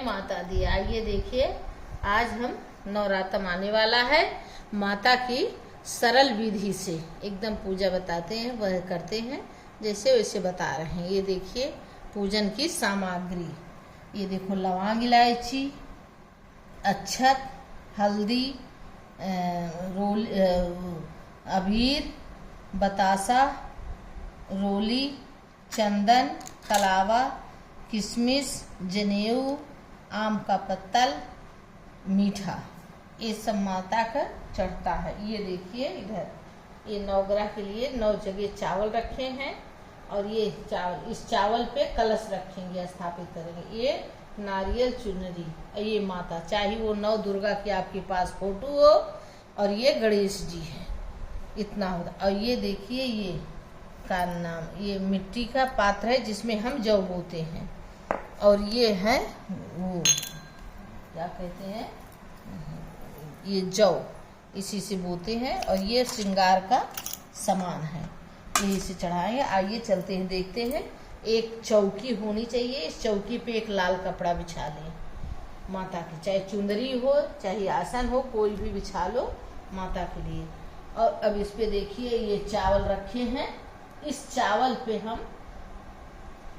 माता दी। आइए देखिए, आज हम नवरात्र आने वाला है, माता की सरल विधि से एकदम पूजा बताते हैं, वह करते हैं जैसे वैसे बता रहे हैं। ये देखिए पूजन की सामग्री, ये देखो लौंग, इलायची, अक्षत, हल्दी, अबीर, बतासा, रोली, चंदन, कलावा, किशमिश, जनेऊ, आम का पत्तल, मीठा, ये सब माता का चढ़ता है। ये देखिए इधर, ये नवग्रह के लिए 9 जगह चावल रखे हैं और ये चावल, इस चावल पे कलश रखेंगे, स्थापित करेंगे। ये नारियल चुनरी, ये माता, चाहे वो 9 दुर्गा की आपके पास फोटो हो, और ये गणेश जी है, इतना होता। और ये देखिए, ये का नाम, ये मिट्टी का पात्र है जिसमें हम जौ बोते हैं, और ये है वो क्या कहते हैं, ये जौ, इसी से बोते हैं। और ये श्रृंगार का सामान है, यही से चढ़ाएंगे। आइए चलते हैं, देखते हैं। एक चौकी होनी चाहिए, इस चौकी पे एक लाल कपड़ा बिछा लें माता की, चाहे चुंदरी हो चाहे आसन हो, कोई भी बिछा लो माता के लिए। और अब इस पे देखिए, ये चावल रखे हैं, इस चावल पे हम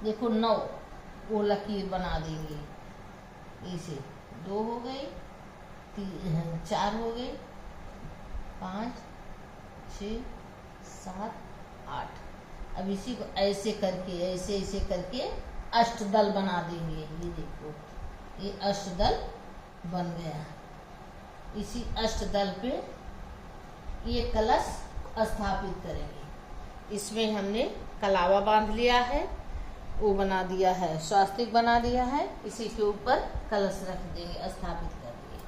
देखो 9 वो लकीर बना देंगे। इसे 2 हो गई, 4 हो गई, 5, 6, 7, 8। अब इसी को ऐसे करके, ऐसे ऐसे करके अष्टदल बना देंगे। ये देखो, ये अष्टदल बन गया। इसी अष्टदल पे ये कलश स्थापित करेंगे। इसमें हमने कलावा बांध लिया है, वो बना दिया है, स्वास्तिक बना दिया है, इसी के ऊपर कलश रख देंगे, स्थापित कर दिए।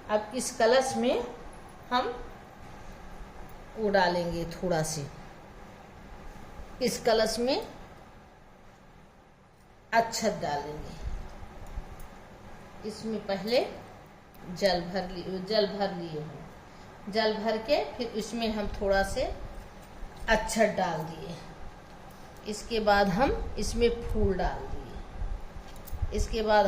अब इस कलश में हम वो डालेंगे थोड़ा से, इस कलश में अक्षत डालेंगे। इसमें पहले जल भर लिए हैं, जल भर के फिर इसमें हम थोड़ा से अक्षत डाल दिए। इसके बाद हम इसमें फूल डाल दिए। इसके बाद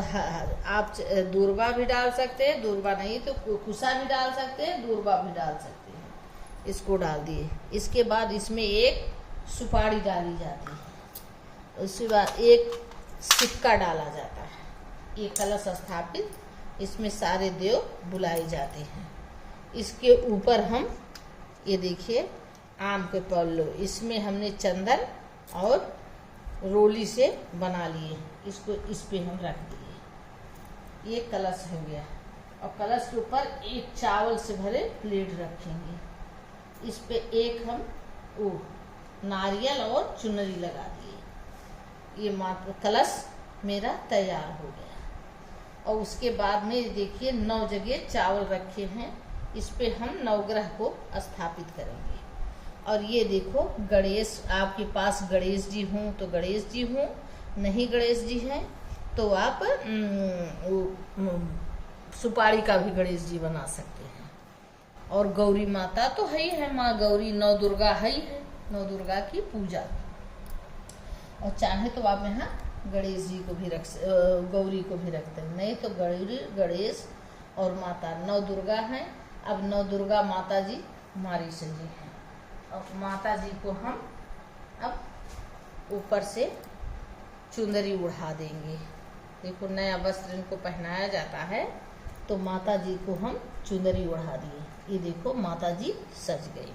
आप दूर्वा भी डाल सकते हैं, दूर्वा नहीं तो कुसा भी डाल सकते हैं, दूर्वा भी डाल सकते हैं। इसको डाल दिए। इसके बाद इसमें एक सुपारी डाली जाती है, उसके बाद एक सिक्का डाला जाता है। ये कलश स्थापित, इसमें सारे देव बुलाए जाते हैं। इसके ऊपर हम ये देखिए आम के पल्लू, इसमें हमने चंदन और रोली से बना लिए, इसको इस पे हम रख दिए। ये कलश हो गया। और कलश के ऊपर एक चावल से भरे प्लेट रखेंगे, इस पे एक हम वो नारियल और चुनरी लगा दिए। ये मात्र कलश मेरा तैयार हो गया। और उसके बाद में देखिए 9 जगह चावल रखे हैं, इस पे हम नवग्रह को स्थापित करेंगे। और ये देखो गणेश, आपके पास गणेश जी हों तो गणेश जी हों, नहीं गणेश जी हैं तो आप सुपारी का भी गणेश जी बना सकते हैं। और गौरी माता तो है ही है, माँ गौरी 9 दुर्गा है ही है, 9 दुर्गा की पूजा। और चाहे तो आप यहाँ गणेश जी को भी गौरी को भी रखते हैं, नहीं तो गौरी, गणेश और माता 9 दुर्गा हैं। अब 9 दुर्गा माता जी हमारी सजी हैं। और माता जी को हम अब ऊपर से चुंदरी उड़ा देंगे। देखो नया वस्त्र इनको पहनाया जाता है, तो माता जी को हम चुंदरी उड़ा दिए। ये देखो माता जी सज गई।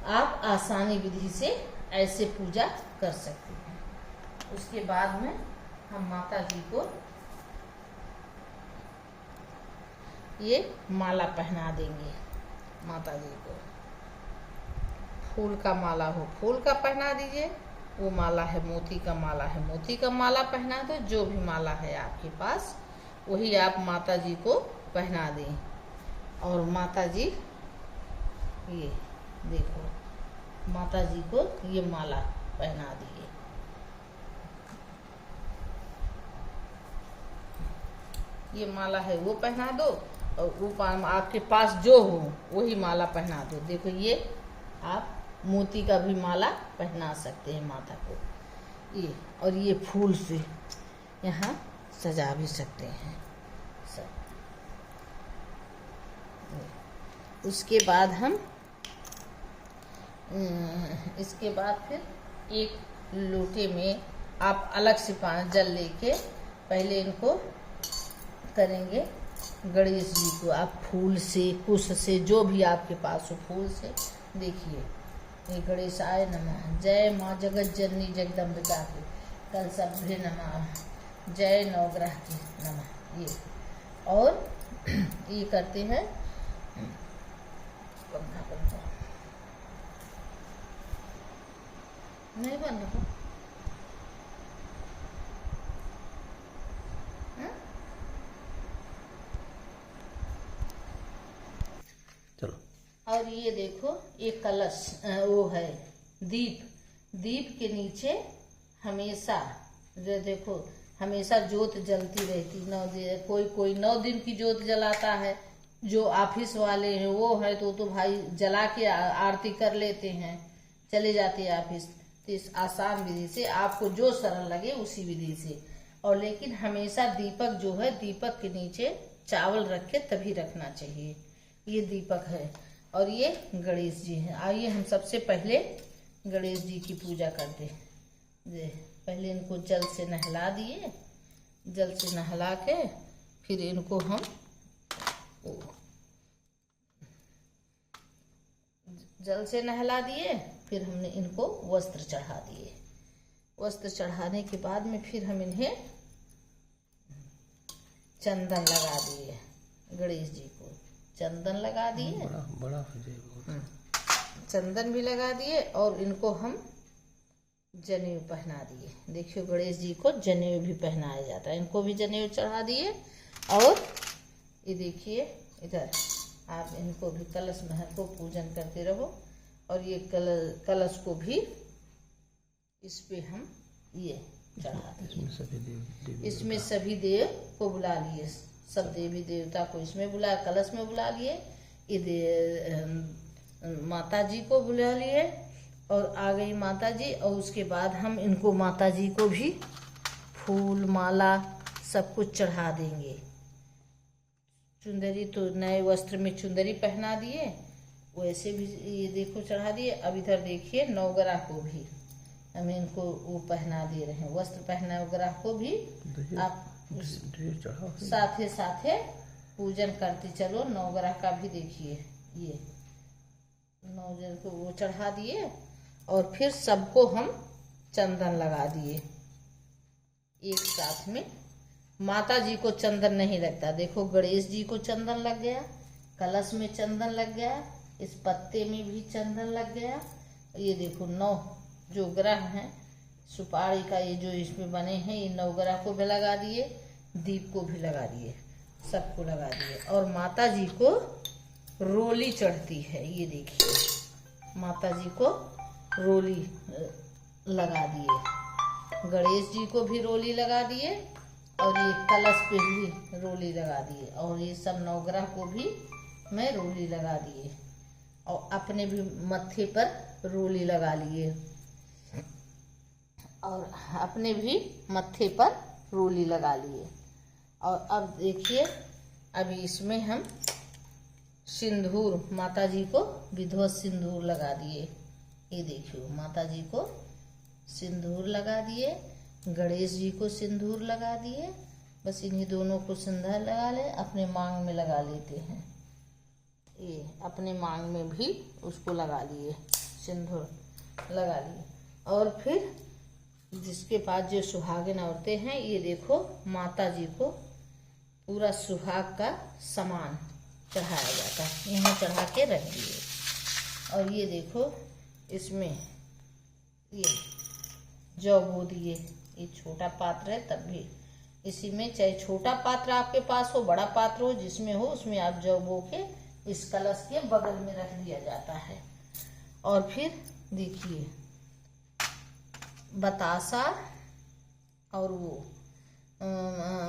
आप आसानी विधि से ऐसे पूजा कर सकते हैं। उसके बाद में हम माता जी को ये माला पहना देंगे। माता जी को फूल का माला हो फूल का पहना दीजिए, वो माला है मोती का माला है मोती का माला पहना दो। जो भी माला है आपके पास वही आप माता जी को पहना दें। और माता जी ये देखो, माता जी को ये माला पहना दिए। ये माला है वो पहना दो, और ऊपर आपके पास जो हो वही माला पहना दो। देखो ये आप मोती का भी माला पहना सकते हैं माता को। ये और ये फूल से यहाँ सजा भी सकते हैं सब। उसके बाद हम इसके बाद फिर एक लोटे में आप अलग से जल लेके पहले इनको करेंगे गणेश जी को। आप फूल से, कुश से, जो भी आपके पास हो फूल से। देखिए ये गणेशाय नमः, जय माँ जगत जननी जगदम्बिका की, कल सभ्य नमः, जय नवग्रह की नमः। ये और ये करते हैं नहीं बन रहा। चलो। और ये देखो एक कलश वो है दीप। दीप के नीचे हमेशा जो देखो हमेशा ज्योत जलती रहती। 9 दिन कोई 9 दिन की ज्योत जलाता है। जो ऑफिस वाले हैं वो है तो भाई जला के आरती कर लेते हैं, चले जाते हैं ऑफिस। तो इस आसान विधि से आपको जो सरल लगे उसी विधि से। और लेकिन हमेशा दीपक जो है दीपक के नीचे चावल रख के तभी रखना चाहिए। ये दीपक है और ये गणेश जी हैं। आइए हम सबसे पहले गणेश जी की पूजा करते हैं। पहले इनको जल से नहला दिए। जल से नहला के फिर इनको हम जल से नहला दिए। फिर हमने इनको वस्त्र चढ़ा दिए। वस्त्र चढ़ाने के बाद में फिर हम इन्हें चंदन लगा दिए। गणेश जी को चंदन लगा दिए। बड़ा चंदन भी लगा दिए और इनको हम जनेऊ पहना दिए। देखियो गणेश जी को जनेऊ भी पहनाया जाता है। इनको भी जनेऊ चढ़ा दिए। और ये देखिए इधर आप इनको भी कलश महल को पूजन करते रहो। और ये कलश को भी इस पे हम ये चढ़ा दिए। इसमें सभी देव को बुला लिए। सब देवी देवता को इसमें बुला, कलश में बुला लिए। ये माता जी को बुला लिए और आ गई माता जी। और उसके बाद हम इनको माता जी को भी फूल माला सब कुछ चढ़ा देंगे। चुंदरी तो नए वस्त्र में चुंदरी पहना दिए, वैसे भी ये देखो चढ़ा दिए। अब इधर देखिए नवग्रह को भी हम इनको वो पहना दे रहे हैं। वस्त्र पहना नवग्रह को भी आप साथे साथे पूजन करते चलो। नवग्रह का भी देखिए ये नवग्रह को वो चढ़ा दिए और फिर सबको हम चंदन लगा दिए एक साथ में। माता जी को चंदन नहीं लगता। देखो गणेश जी को चंदन लग गया, कलश में चंदन लग गया, इस पत्ते में भी चंदन लग गया। ये देखो 9 जो ग्रह हैं सुपारी का ये जो इसमें बने हैं ये 9 ग्रह को भी लगा दिए, दीप को भी लगा दिए, सबको लगा दिए। और माता जी को रोली चढ़ती है। ये देखिए माता जी को रोली लगा दिए। गणेश जी को भी रोली लगा दिए और ये कलश पे भी रोली लगा दिए। और ये सब 9 ग्रह को भी मैं रोली लगा दिए और अपने भी मत्थे पर रोली लगा लिए और अपने भी मत्थे पर रोली लगा लिए। और अब देखिए अभी इसमें हम सिंदूर माता जी को विधिवत सिंदूर लगा दिए। ये देखियो माता जी को सिंदूर लगा दिए, गणेश जी को सिंदूर लगा दिए। बस इन्हीं दोनों को सिंदूर लगा ले, अपने मांग में लगा लेते हैं। ये अपने मांग में भी उसको लगा लिए, सिंदूर लगा लिए। और फिर जिसके पास जो सुहागिन औरतें हैं ये देखो माता जी को पूरा सुहाग का सामान चढ़ाया जाता है। यहाँ चढ़ा के रख दिए। और ये देखो इसमें ये जौ बो दिए। ये छोटा पात्र है तब भी इसी में, चाहे छोटा पात्र आपके पास हो बड़ा पात्र हो जिसमें हो उसमें आप जौ बो के इस कलश के बगल में रख दिया जाता है। और फिर देखिए बतासा और वो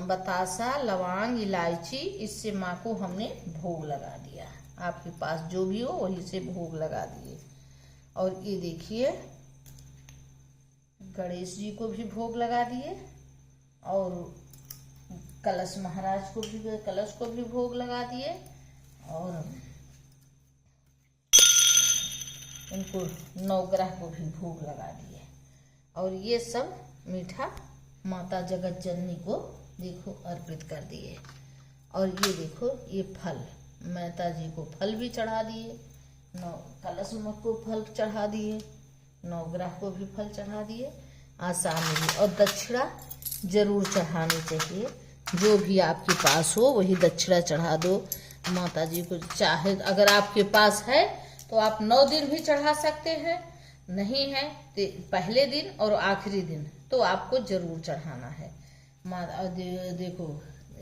बतासा लौंग इलायची इससे माँ को हमने भोग लगा दिया। आपके पास जो भी हो वही से भोग लगा दिए। और ये देखिए गणेश जी को भी भोग लगा दिए और कलश महाराज को भी, कलश को भी भोग लगा दिए और इनको नवग्रह को भी भोग लगा दिए। और ये सब मीठा माता जगत जननी को देखो अर्पित कर दिए। और ये देखो ये फल माता जी को फल भी चढ़ा दिए, कलश को फल चढ़ा दिए, नवग्रह को भी फल चढ़ा दिए। आसान भी। और दक्षिणा जरूर चढ़ानी चाहिए, जो भी आपके पास हो वही दक्षिणा चढ़ा दो माता जी को। चाहे अगर आपके पास है तो आप 9 दिन भी चढ़ा सकते हैं, नहीं है तो पहले दिन और आखिरी दिन तो आपको जरूर चढ़ाना है। माता देखो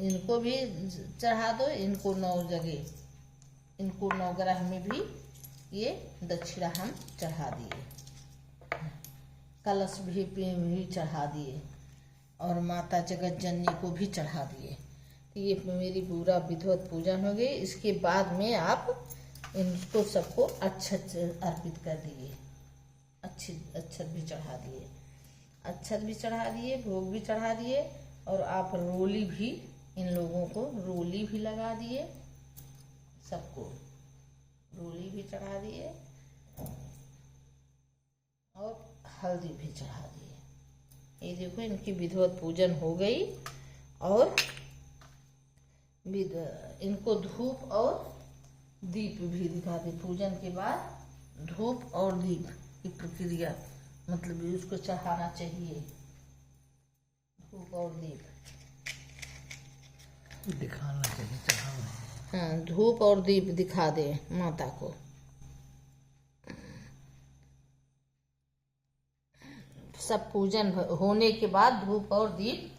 इनको भी चढ़ा दो, इनको 9 जगह, इनको नवग्रह में भी ये दक्षिणा हम चढ़ा दिए, कलश भी चढ़ा दिए और माता जगत जननी को भी चढ़ा दिए। तो ये मेरी पूरा विधिवत पूजन हो गई। इसके बाद में आप इनको सबको अक्षत अर्पित कर दिए, अक्षत भी चढ़ा दिए, अक्षत भी चढ़ा दिए, भोग भी चढ़ा दिए। और आप रोली भी, इन लोगों को रोली भी लगा दिए, सबको रोली भी चढ़ा दिए और हल्दी भी चढ़ा दिए। ये देखो इनकी विधिवत पूजन हो गई। और इनको धूप और दीप भी दिखा दे। पूजन के बाद धूप और दीप की प्रक्रिया, मतलब उसको चढ़ाना चाहिए, धूप और दीप दिखाना चाहिए, चढ़ाना। हाँ, धूप और दीप दिखा दे माता को। सब पूजन होने के बाद धूप और दीप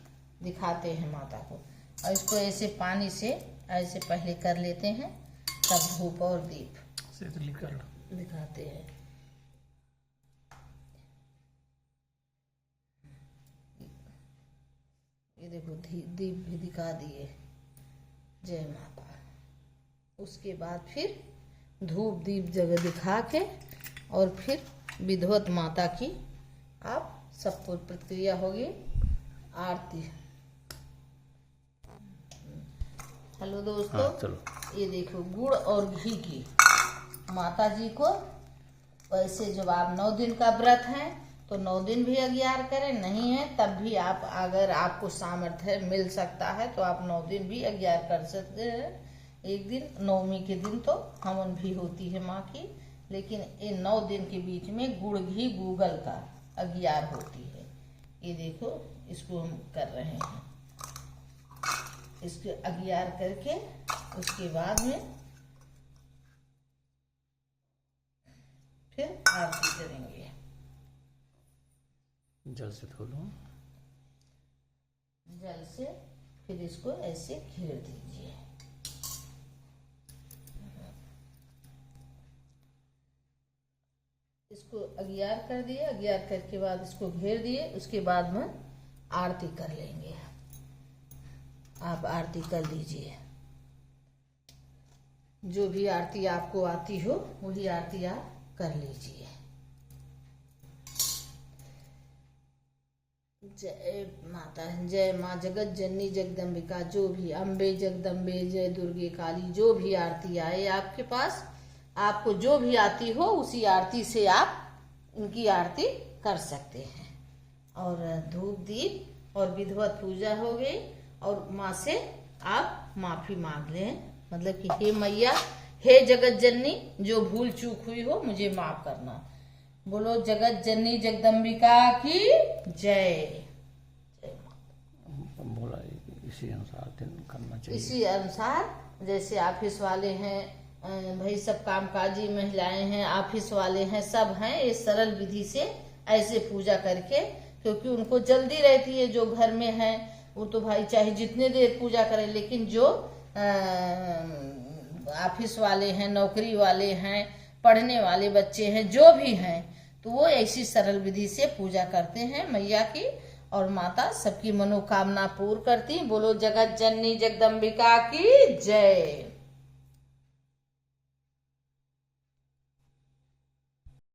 दिखाते हैं माता को। और इसको ऐसे पानी से ऐसे पहले कर लेते हैं, तब धूप और दीप से तो दिखाते हैं। ये देखो दीप भी दिखा दिए, जय माता। उसके बाद फिर धूप दीप जगह दिखा के और फिर विधिवत माता की आप सबको प्रक्रिया होगी आरती। हेलो दोस्तों, हाँ, चलो। ये देखो गुड़ और घी की माता जी को, वैसे जब आप 9 दिन का व्रत है तो 9 दिन भी अगियार करें, नहीं है तब भी आप, अगर आपको सामर्थ्य मिल सकता है तो आप 9 दिन भी अगियार कर सकते हैं। एक दिन नवमी के दिन तो हवन भी होती है माँ की, लेकिन इन 9 दिन के बीच में गुड़ घी गूगल का अगियार होती है। ये देखो इसको हम कर रहे हैं, इसके अगियार करके उसके बाद में फिर आरती करेंगे। जल से धो लो, जल से फिर इसको ऐसे घेर दीजिए। इसको अगियार कर दिए, अगियार करके बाद इसको घेर दिए, उसके बाद में आरती कर लेंगे। आप आरती कर लीजिए, जो भी आरती आपको आती हो वही आरती आप कर लीजिए। जय माता, जय माँ जगत जननी जगदम्बिका, जो भी अम्बे जगदम्बे जय दुर्गे काली, जो भी आरती आए आपके पास, आपको जो भी आती हो उसी आरती से आप उनकी आरती कर सकते हैं। और धूप दीप और विधिवत पूजा हो गई। और माँ से आप माफी मांग लें, मतलब कि हे मैया, हे जगत जननी, जो भूल चूक हुई हो मुझे माफ करना। बोलो जगत जननी जगदम्बिका की जय। बोला इसी अनुसार करना चाहिए। इसी अनुसार, जैसे ऑफिस वाले हैं भाई, सब कामकाजी महिलाएं हैं, ऑफिस वाले हैं, सब हैं, ये सरल विधि से ऐसे पूजा करके, क्योंकि उनको जल्दी रहती है। जो घर में है वो तो भाई चाहे जितने देर पूजा करें, लेकिन जो ऑफिस वाले हैं, नौकरी वाले हैं, पढ़ने वाले बच्चे हैं, जो भी हैं, तो वो ऐसी सरल विधि से पूजा करते हैं मैया की। और माता सबकी मनोकामना पूर्ण करती। बोलो जगत जननी जगदम्बिका की जय।